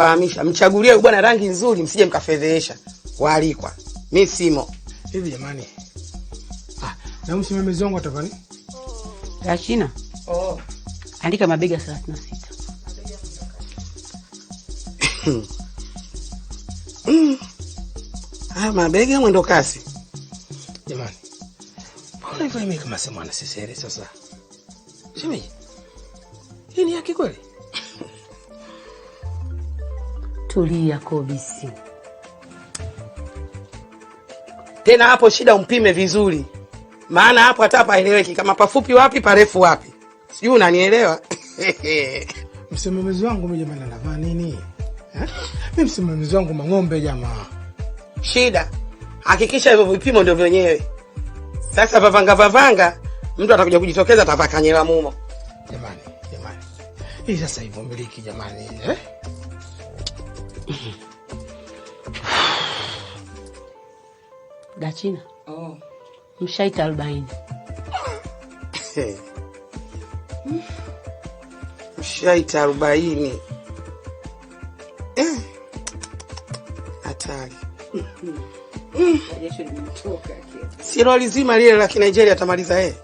Fahamisha, mchagulie bwana rangi nzuri, msije mkafedhesha waalikwa. Mimi simo. Hivi jamani. Na msimamizi wangu atafani? Dachina. Andika mabega 36. Mabega mwendo kasi. Jamani. Mbona hivyo mimi kama sema ana sisere sasa? Shemi. Hii ni yake kweli? Tulia Kobisi. Tena hapo shida umpime vizuri. Maana hapo hata hapaeleweki kama pafupi wapi parefu wapi. Sijui unanielewa? Msimamizi wangu mimi jamani anavaa nini? Mimi msimamizi wangu mang'ombe jamaa. Shida. Hakikisha hivyo vipimo ndio vyenyewe. Sasa vavanga mtu atakuja kujitokeza atavaa kanyela mumo. Jamani. Hii sasa hivyo miliki jamani, Dachina. Mshaita 40. Mshaita 40. Hatari. Silo lizima lile la Nigeria atamaliza yeye.